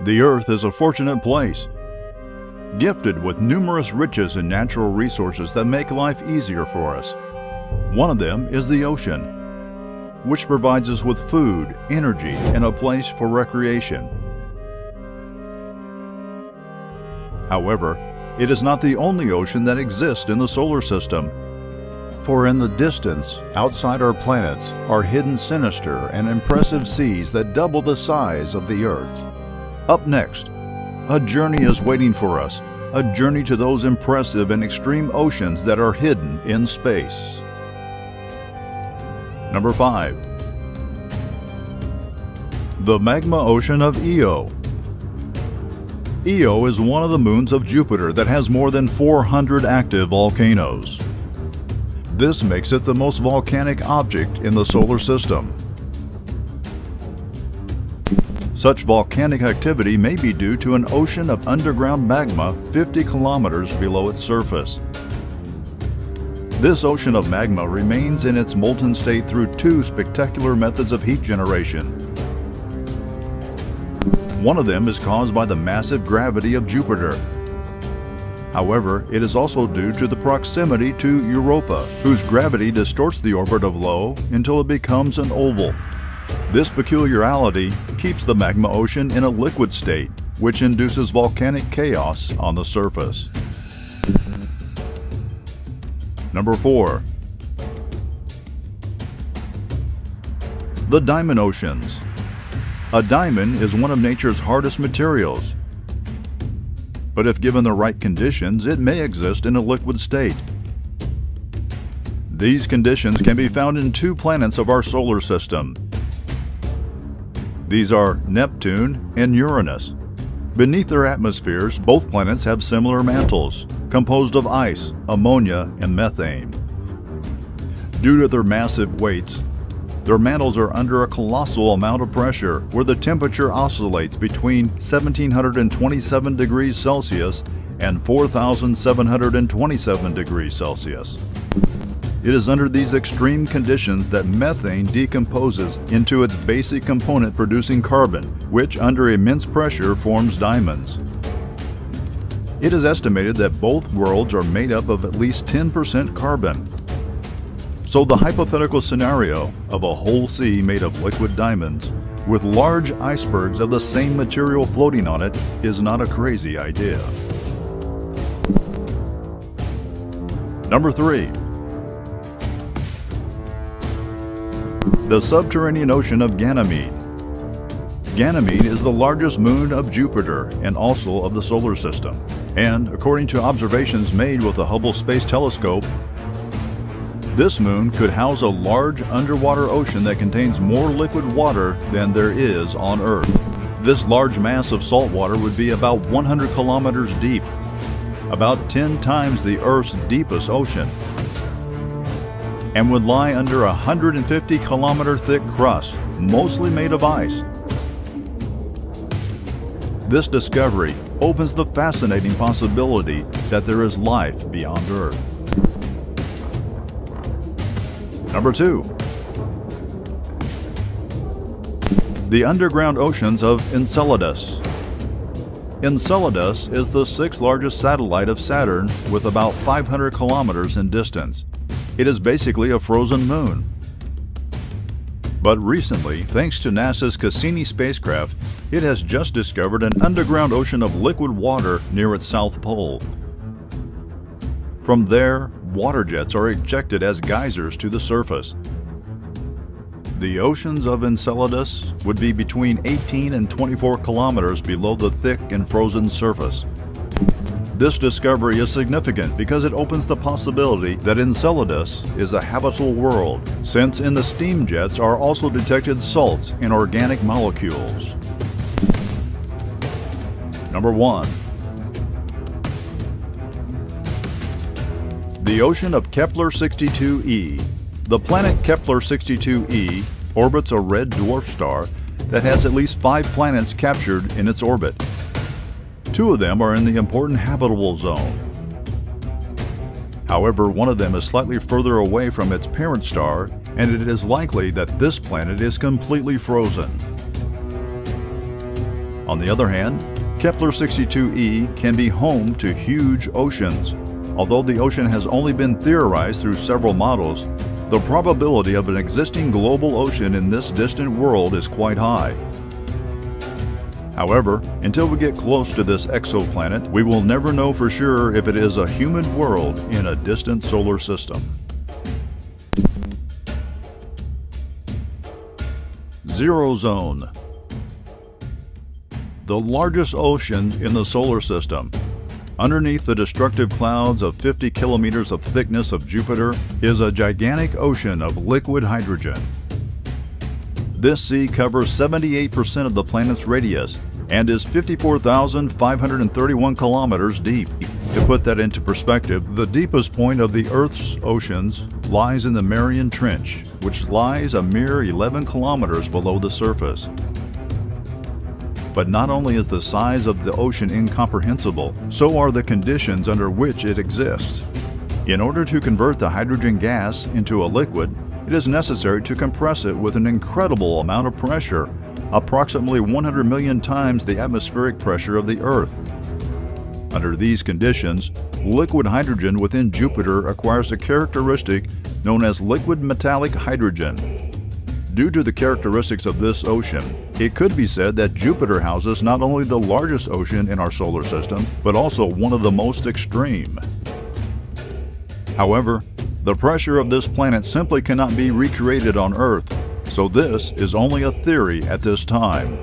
The Earth is a fortunate place, gifted with numerous riches and natural resources that make life easier for us. One of them is the ocean, which provides us with food, energy, and a place for recreation. However, it is not the only ocean that exists in the solar system. For in the distance, outside our planets, are hidden sinister and impressive seas that double the size of the Earth. Up next, a journey is waiting for us, a journey to those impressive and extreme oceans that are hidden in space. Number 5. The magma ocean of Io. Io is one of the moons of Jupiter that has more than 400 active volcanoes. This makes it the most volcanic object in the solar system. Such volcanic activity may be due to an ocean of underground magma 50 kilometers below its surface. This ocean of magma remains in its molten state through two spectacular methods of heat generation. One of them is caused by the massive gravity of Jupiter. However, it is also due to the proximity to Europa, whose gravity distorts the orbit of Io until it becomes an oval. This peculiarity keeps the magma ocean in a liquid state, which induces volcanic chaos on the surface. Number 4. The diamond oceans. A diamond is one of nature's hardest materials, but if given the right conditions, it may exist in a liquid state. These conditions can be found in two planets of our solar system. These are Neptune and Uranus. Beneath their atmospheres, both planets have similar mantles, composed of ice, ammonia, and methane. Due to their massive weights, their mantles are under a colossal amount of pressure, where the temperature oscillates between 1,727 degrees Celsius and 4,727 degrees Celsius. It is under these extreme conditions that methane decomposes into its basic component producing carbon, which under immense pressure forms diamonds. It is estimated that both worlds are made up of at least 10% carbon. So the hypothetical scenario of a whole sea made of liquid diamonds with large icebergs of the same material floating on it is not a crazy idea. Number 3. The subterranean ocean of Ganymede. Ganymede is the largest moon of Jupiter and also of the solar system. And according to observations made with the Hubble Space Telescope, this moon could house a large underwater ocean that contains more liquid water than there is on Earth. This large mass of salt water would be about 100 kilometers deep, about 10 times the Earth's deepest ocean, and would lie under a 150 kilometer thick crust, mostly made of ice. This discovery opens the fascinating possibility that there is life beyond Earth. Number 2. The underground oceans of Enceladus. Enceladus is the 6th largest satellite of Saturn with about 500 kilometers in distance. It is basically a frozen moon. But recently, thanks to NASA's Cassini spacecraft, it has just discovered an underground ocean of liquid water near its south pole. From there, water jets are ejected as geysers to the surface. The oceans of Enceladus would be between 18 and 24 kilometers below the thick and frozen surface. This discovery is significant because it opens the possibility that Enceladus is a habitable world, since in the steam jets are also detected salts and organic molecules. Number 1. The ocean of Kepler-62e. The planet Kepler-62e orbits a red dwarf star that has at least 5 planets captured in its orbit. 2 of them are in the important habitable zone. However, one of them is slightly further away from its parent star, and it is likely that this planet is completely frozen. On the other hand, Kepler-62e can be home to huge oceans. Although the ocean has only been theorized through several models, the probability of an existing global ocean in this distant world is quite high. However, until we get close to this exoplanet, we will never know for sure if it is a human world in a distant solar system. Zero Zone. The largest ocean in the solar system. Underneath the destructive clouds of 50 kilometers of thickness of Jupiter is a gigantic ocean of liquid hydrogen. This sea covers 78% of the planet's radius and is 54,531 kilometers deep. To put that into perspective, the deepest point of the Earth's oceans lies in the Mariana Trench, which lies a mere 11 kilometers below the surface. But not only is the size of the ocean incomprehensible, so are the conditions under which it exists. In order to convert the hydrogen gas into a liquid, it is necessary to compress it with an incredible amount of pressure, approximately 100 million times the atmospheric pressure of the Earth. Under these conditions, liquid hydrogen within Jupiter acquires a characteristic known as liquid metallic hydrogen. Due to the characteristics of this ocean, it could be said that Jupiter houses not only the largest ocean in our solar system, but also one of the most extreme. However, the pressure of this planet simply cannot be recreated on Earth, so this is only a theory at this time.